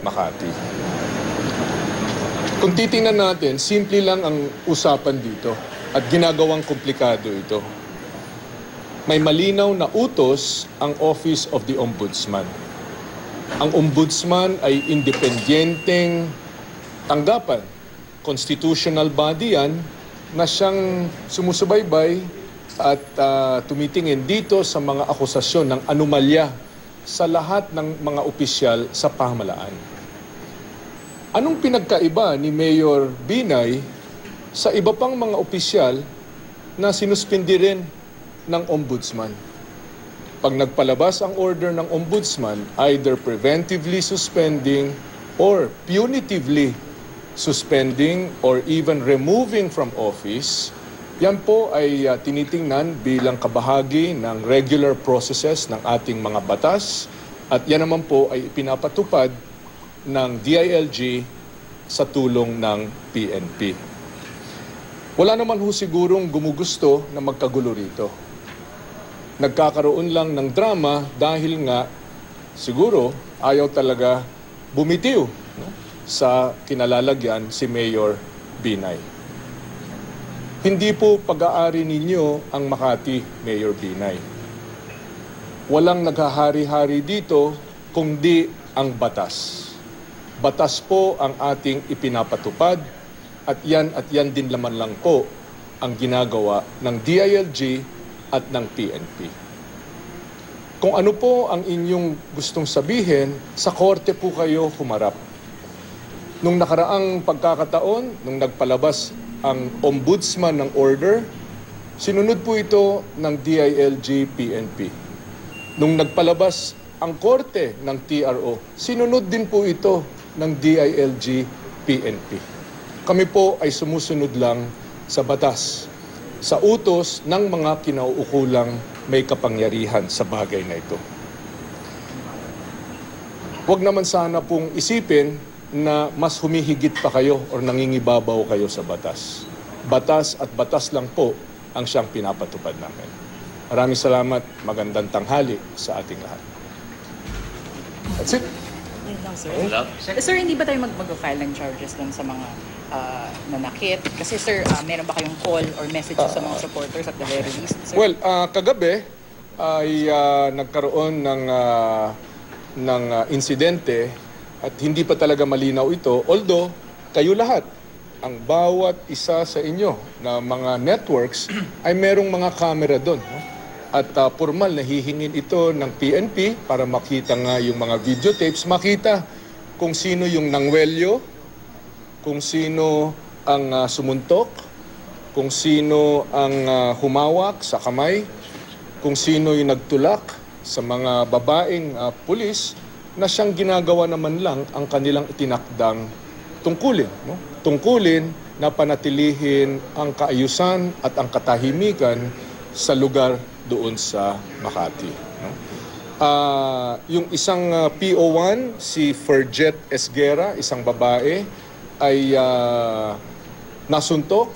Makati. Kung titingnan natin, simple lang ang usapan dito at ginagawang komplikado ito. May malinaw na utos ang Office of the Ombudsman. Ang Ombudsman ay independenteng tanggapan. Constitutional body yan na siyang sumusubaybay at tumitingin dito sa mga akusasyon ng anomalya sa lahat ng mga opisyal sa pamahalaan. Anong pinagkaiba ni Mayor Binay sa iba pang mga opisyal na sinuspindi rin ng Ombudsman? Pag nagpalabas ang order ng Ombudsman, either preventively suspending or punitively suspending or even removing from office, yan po ay tinitingnan bilang kabahagi ng regular processes ng ating mga batas at yan naman po ay ipinapatupad ng DILG sa tulong ng PNP. Wala naman ho sigurong gumugusto na magkagulo rito. Nagkakaroon lang ng drama dahil nga siguro ayaw talaga bumitiw sa kinalalagyan si Mayor Binay. Hindi po pag-aari ninyo ang Makati, Mayor Binay. Walang naghahari-hari dito kundi ang batas. Batas po ang ating ipinapatupad at yan din laman lang po ang ginagawa ng DILG at ng PNP. Kung ano po ang inyong gustong sabihin, sa korte po kayo humarap. Nung nakaraang pagkakataon, nung nagpalabas ang Ombudsman ng order, sinunod po ito ng DILG PNP. Nung nagpalabas ang korte ng TRO, sinunod din po ito ng DILG PNP. Kami po ay sumusunod lang sa batas, sa utos ng mga kinauukulang may kapangyarihan sa bagay na ito. Huwag naman sana pong isipin na mas humihigit pa kayo o nangingibabaw kayo sa batas. Batas at batas lang po ang siyang pinapatupad namin. Maraming salamat, magandang tanghali sa ating lahat. That's it. Yun lang, sir. Sir, hindi ba tayo mag-file ng charges dun sa mga nanakit? Kasi sir, meron ba kayong call or messages sa mga supporters at the very least? Sir? Well, kagabi ay nagkaroon ng insidente at hindi pa talaga malinaw ito. Although, kayo lahat, ang bawat isa sa inyo na mga networks ay merong mga camera doon. No? At formal na hihingin ito ng PNP para makita nga yung mga videotapes, makita kung sino yung nangwelyo, kung sino ang sumuntok, kung sino ang humawak sa kamay, kung sino yung nagtulak sa mga babaeng pulis na siyang ginagawa naman lang ang kanilang itinakdang tungkulin. No? Tungkulin na panatilihin ang kaayusan at ang katahimikan sa lugar doon sa Makati. No? Yung isang PO1, si Ferjet Esguera, isang babae, ay nasuntok,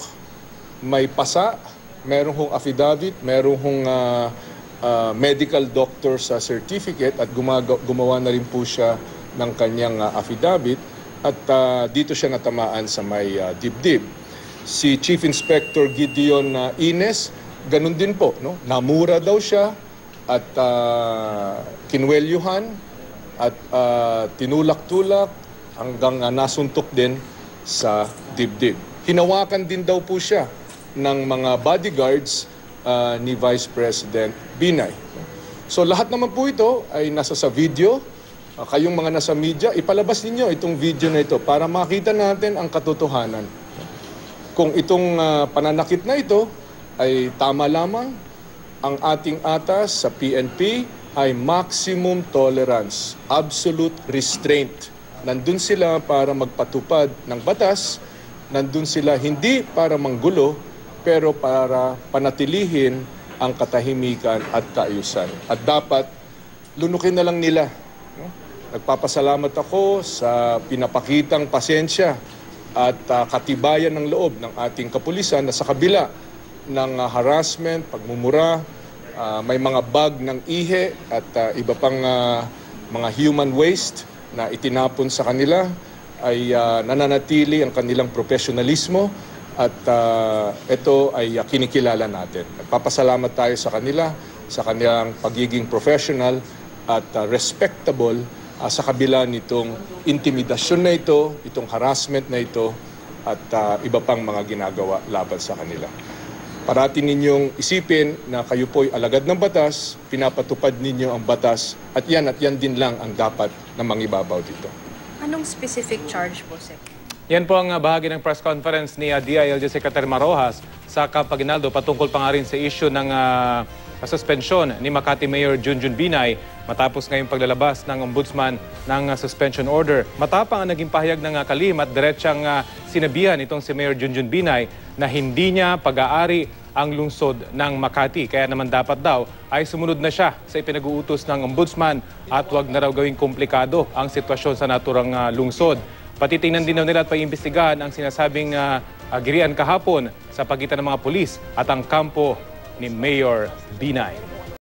may pasa, merong hong affidavit, merong hong medical doctor sa certificate at gumawa na rin po siya ng kanyang affidavit at dito siya natamaan sa may dibdib. Si Chief Inspector Gideon Ines, ganun din po, no? Namura daw siya at kinwelyuhan at tinulak-tulak hanggang nasuntok din sa dibdib. Hinawakan din daw po siya ng mga bodyguards ni Vice President Binay. So lahat naman po ito ay nasa sa video. Kayong mga nasa media, ipalabas ninyo itong video na ito para makita natin ang katotohanan. Kung itong pananakit na ito ay tama lamang, ang ating atas sa PNP ay maximum tolerance, absolute restraint. Nandun sila para magpatupad ng batas, nandun sila hindi para manggulo, pero para panatilihin ang katahimikan at kaayusan. At dapat lunukin na lang nila. Nagpapasalamat ako sa pinapakitang pasensya at katibayan ng loob ng ating kapulisan na sa kabila ng harassment, pagmumura, may mga bag ng ihe at iba pang mga human waste na itinapon sa kanila ay nananatili ang kanilang profesionalismo at ito ay kinikilala natin. Nagpapasalamat tayo sa kanila, sa kanilang pagiging professional at respectable sa kabila nitong intimidasyon na ito, itong harassment na ito at iba pang mga ginagawa laban sa kanila. Parati ninyong isipin na kayo po'y alagad ng batas, pinapatupad ninyo ang batas at yan din lang ang dapat na mangibabaw dito. Anong specific charge po, Sec? Yan po ang bahagi ng press conference ni DILG Secretary Marojas sa Camp Aguinaldo patungkol pa nga rin sa issue ng suspensyon ni Makati Mayor Junjun Binay matapos ngayong paglalabas ng Ombudsman ng suspension order. Matapang ang naging pahayag ng kalihim at diretsang sinabihan itong si Mayor Junjun Binay na hindi niya pag-aari ang lungsod ng Makati. Kaya naman dapat daw ay sumunod na siya sa ipinag-uutos ng Ombudsman at huwag na raw gawing komplikado ang sitwasyon sa naturang lungsod. Patitingnan din daw nila at paimbestigahan ang sinasabing agirian kahapon sa pagitan ng mga pulis at ang kampo ni Mayor Binay.